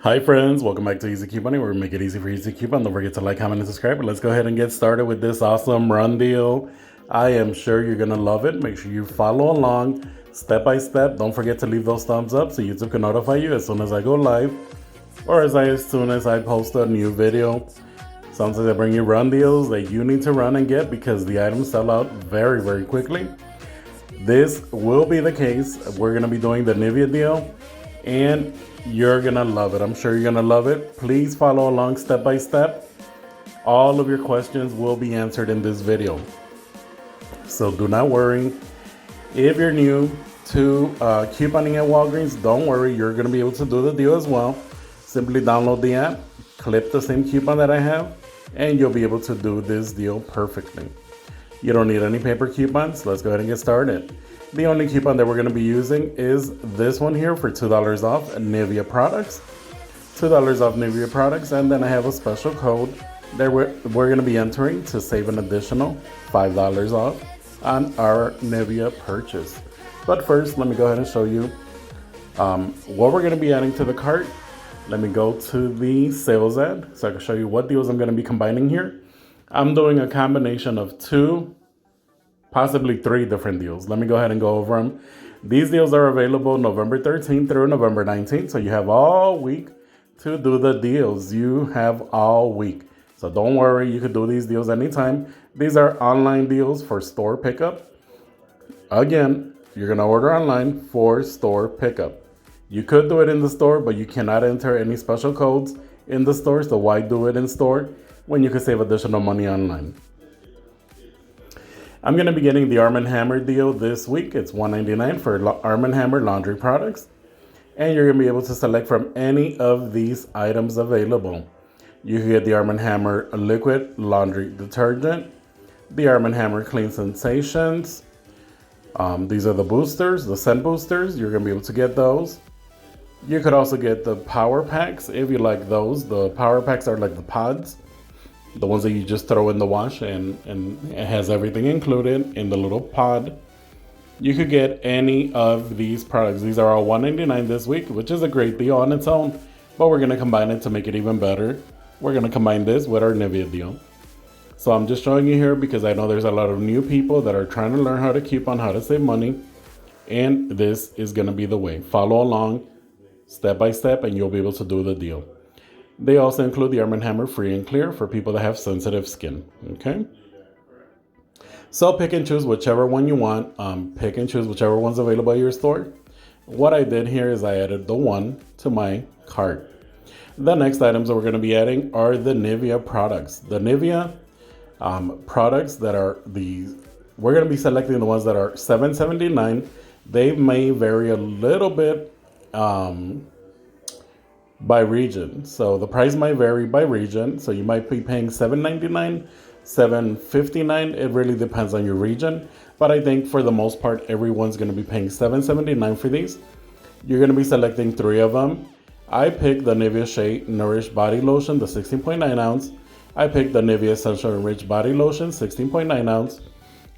Hi friends, welcome back to Easy Couponing, where we make it easy for you to coupon. Don't forget to like, comment, and subscribe. But let's go ahead and get started with this awesome run deal. I am sure you're gonna love it. Make sure you follow along step by step. Don't forget to leave those thumbs up so YouTube can notify you as soon as I go live or as soon as I post a new video. Sometimes I bring you run deals that you need to run and get because the items sell out very, very quickly. This will be the case. We're gonna be doing the Nivea deal, and you're gonna love it. I'm sure you're gonna love it. Please follow along step by step. All of your questions will be answered in this video. So do not worry. If you're new to couponing at Walgreens, don't worry. You're gonna be able to do the deal as well. Simply download the app, clip the same coupon that I have, and you'll be able to do this deal perfectly. You don't need any paper coupons. Let's go ahead and get started. The only coupon that we're going to be using is this one here for $2 off Nivea products. $2 off Nivea products, and then I have a special code that we're going to be entering to save an additional $5 off on our Nivea purchase. But first, let me go ahead and show you what we're going to be adding to the cart. Let me go to the sales ad so I can show you what deals I'm going to be combining here. I'm doing a combination of two, possibly three different deals. Let me go ahead and go over them. These deals are available November 13th through November 19th. So you have all week to do the deals. You have all week. So don't worry, you can do these deals anytime. These are online deals for store pickup. Again, you're going to order online for store pickup. You could do it in the store, but you cannot enter any special codes in the store. So why do it in store when you can save additional money online? I'm going to be getting the Arm & Hammer deal this week. It's $1.99 for Arm & Hammer laundry products. And you're going to be able to select from any of these items available. You can get the Arm & Hammer liquid laundry detergent, the Arm & Hammer clean sensations. These are the boosters, the scent boosters. You're going to be able to get those. You could also get the power packs if you like those. The power packs are like the pods, the ones that you just throw in the wash, and it has everything included in the little pod. You could get any of these products. These are all $1.99 this week, which is a great deal on its own, but we're going to combine it to make it even better. We're going to combine this with our Nivea deal. So I'm just showing you here because I know there's a lot of new people that are trying to learn how to coupon, how to save money, and this is going to be the way. Follow along step by step and you'll be able to do the deal. They also include the Arm & Hammer Free and Clear for people that have sensitive skin, okay? So pick and choose whichever one you want. Pick and choose whichever one's available at your store. What I did here is I added the one to my cart. The next items that we're going to be adding are the Nivea products. The Nivea products that are we're going to be selecting the ones that are $7.79. They may vary a little bit by region. So the price might vary by region. So you might be paying $7.99, $7.59. It really depends on your region. But I think for the most part, everyone's going to be paying $7.79 for these. You're going to be selecting three of them. I picked the Nivea Shea Nourish Body Lotion, the 16.9 ounce. I picked the Nivea Essential Enriched Body Lotion, 16.9 ounce.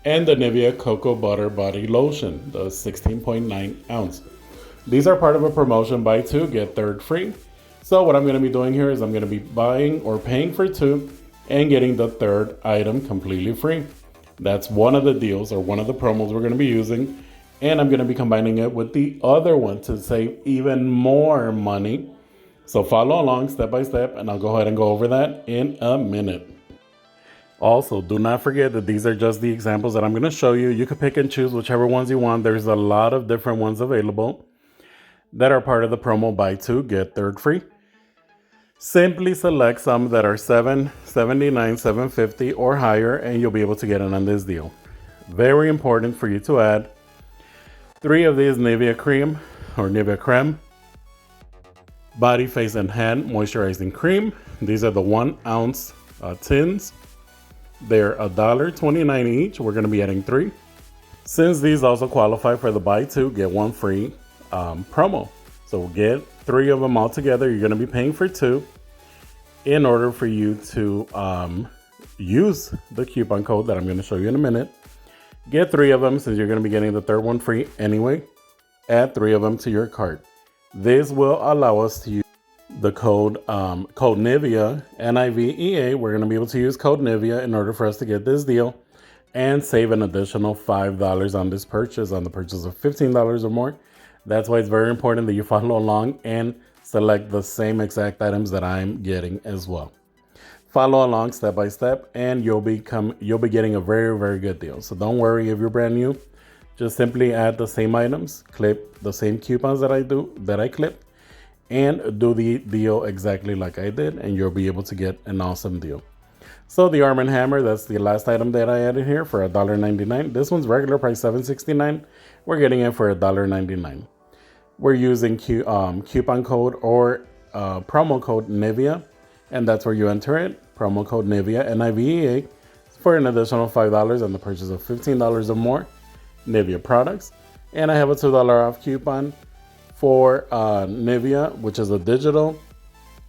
And the Nivea Cocoa Butter Body Lotion, the 16.9 ounce. These are part of a promotion, buy two, get third free. So what I'm going to be doing here is I'm going to be buying or paying for two and getting the third item completely free. That's one of the deals or one of the promos we're going to be using. And I'm going to be combining it with the other one to save even more money. So follow along step by step and I'll go ahead and go over that in a minute. Also, do not forget that these are just the examples that I'm going to show you. You can pick and choose whichever ones you want. There's a lot of different ones available that are part of the promo buy two, get third free. Simply select some that are $7.79, $7.50 or higher, and you'll be able to get in on this deal. Very important for you to add three of these Nivea cream or Nivea creme body, face, and hand moisturizing cream. These are the 1 ounce tins. They're $1.29 each. We're going to be adding three. Since these also qualify for the buy two, get one free promo. So we'll get three of them all together. You're going to be paying for two in order for you to use the coupon code that I'm going to show you in a minute. Get three of them since you're going to be getting the third one free anyway. Add three of them to your cart. This will allow us to use the code Nivea, NIVEA. We're going to be able to use code Nivea in order for us to get this deal and save an additional $5 on this purchase, on the purchase of $15 or more. That's why it's very important that you follow along and select the same exact items that I'm getting as well. Follow along step by step, and you'll be getting a very good deal. So don't worry if you're brand new. Just simply add the same items, clip the same coupons that I clipped, and do the deal exactly like I did, and you'll be able to get an awesome deal. So the Arm & Hammer, that's the last item that I added here for $1.99. This one's regular price $7.69. We're getting it for $1.99. We're using coupon code or promo code Nivea, and that's where you enter it. Promo code Nivea, NIVEA, for an additional $5 on the purchase of $15 or more Nivea products. And I have a $2 off coupon for Nivea, which is a digital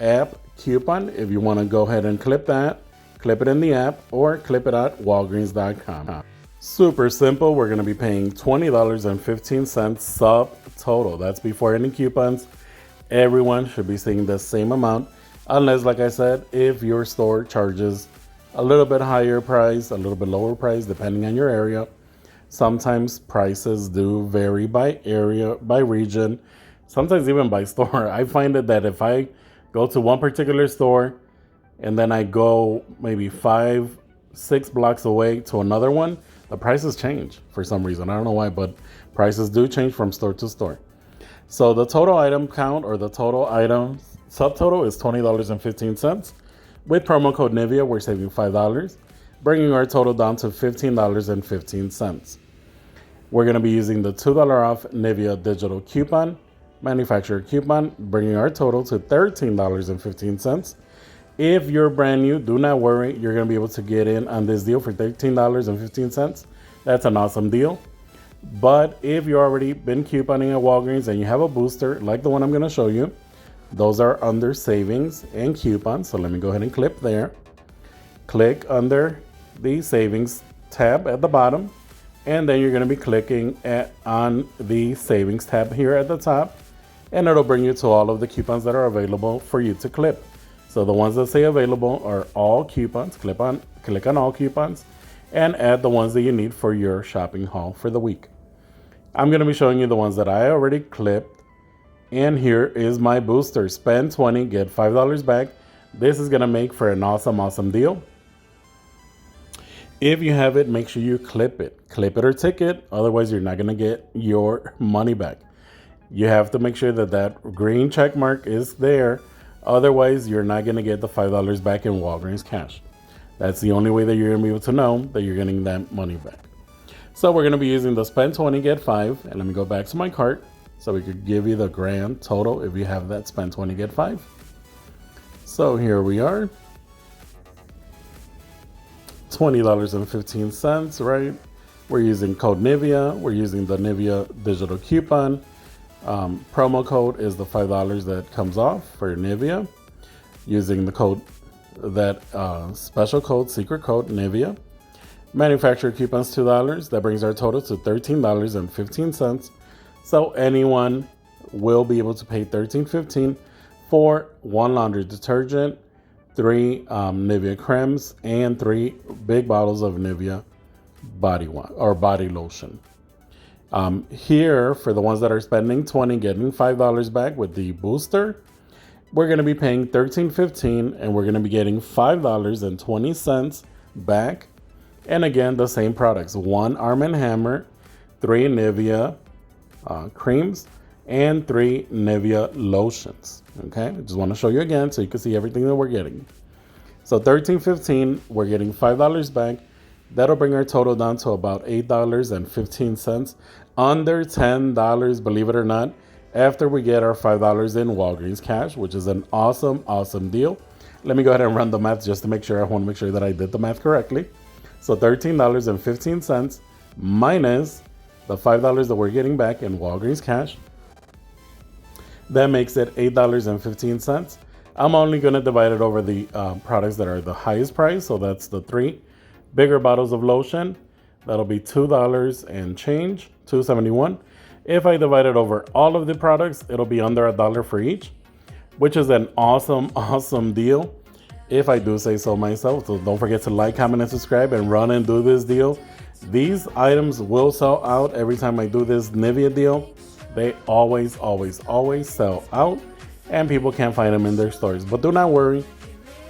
app coupon. If you want to go ahead and clip it in the app or clip it at Walgreens.com. Super simple. We're going to be paying $20.15 subtotal. That's before any coupons. Everyone should be seeing the same amount, unless, like I said, if your store charges a little bit higher price, a little bit lower price, depending on your area. Sometimes prices do vary by area, by region, sometimes even by store. I find it that if I go to one particular store and then I go maybe 5-6 blocks away to another one, the prices change for some reason. I don't know why, but prices do change from store to store. So the total item count, or the total item subtotal, is $20.15. With promo code Nivea, we're saving $5, bringing our total down to $15.15. We're going to be using the $2 off Nivea digital coupon, manufacturer coupon, bringing our total to $13.15. If you're brand new, do not worry. You're going to be able to get in on this deal for $13.15. That's an awesome deal. But if you've already been couponing at Walgreens and you have a booster like the one I'm going to show you, those are under savings and coupons. So let me go ahead and clip there. Click under the savings tab at the bottom, and then you're going to be clicking on the savings tab here at the top, and it'll bring you to all of the coupons that are available for you to clip. So the ones that say available are all coupons. Click on all coupons and add the ones that you need for your shopping haul for the week. I'm going to be showing you the ones that I already clipped, and here is my booster. Spend $20, get $5 back. This is going to make for an awesome deal. If you have it, make sure you clip it or tick it. Otherwise, you're not going to get your money back. You have to make sure that green check mark is there. Otherwise, you're not going to get the $5 back in Walgreens cash. That's the only way that you're going to be able to know that you're getting that money back. So we're going to be using the spend 20, get 5. And let me go back to my cart so we could give you the grand total if you have that spend 20, get 5. So here we are. $20.15, right? We're using code Nivea. We're using the Nivea digital coupon. Promo code is the $5 that comes off for Nivea. Using the code, that special code, secret code Nivea. Manufacturer coupons $2. That brings our total to $13.15. So anyone will be able to pay $13.15 for 1 laundry detergent, 3 Nivea creams, and 3 big bottles of Nivea body wash or body lotion. Here, for the ones that are spending $20, getting $5 back with the booster, we're going to be paying $13.15, and we're going to be getting $5.20 back. And again, the same products: 1 Arm & Hammer, 3 Nivea creams, and 3 Nivea lotions. Okay, I just want to show you again so you can see everything that we're getting. So $13.15, we're getting $5 back. That'll bring our total down to about $8.15, under $10, believe it or not, after we get our $5 in Walgreens cash, which is an awesome deal. Let me go ahead and run the math just to make sure. I want to make sure that I did the math correctly. So $13.15 minus the $5 that we're getting back in Walgreens cash, that makes it $8.15. I'm only going to divide it over the products that are the highest price. So that's the 3 bigger bottles of lotion. That'll be $2 and change, $2.71. If I divide it over all of the products, it'll be under $1 for each. which is an awesome, awesome deal, if I do say so myself. So don't forget to like, comment, and subscribe, and run and do this deal. These items will sell out every time I do this Nivea deal. They always, always, always sell out, and people can't find them in their stores. But do not worry.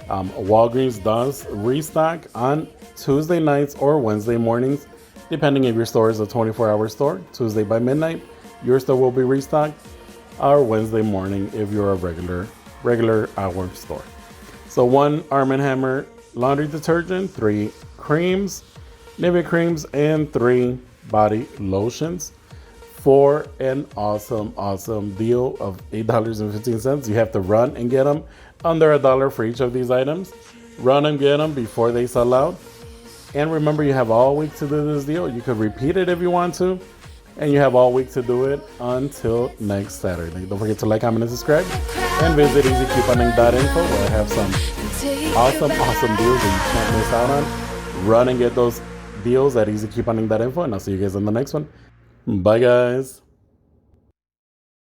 Walgreens does restock on Tuesday nights or Wednesday mornings, depending if your store is a 24-hour store. Tuesday by midnight, your store will be restocked, or Wednesday morning if you're a regular hour store. So 1 Arm & Hammer laundry detergent, 3 creams, Nivea creams, and 3 body lotions for an awesome, awesome deal of $8.15. You have to run and get them under $1 for each of these items. Run and get them before they sell out. And remember, you have all week to do this deal. You could repeat it if you want to, and you have all week to do it until next Saturday. Don't forget to like, comment, and subscribe, and visit easycouponing.info where I have some awesome, awesome deals that you can't miss out on. Run and get those deals at easycouponing.info, and I'll see you guys on the next one. Bye, guys.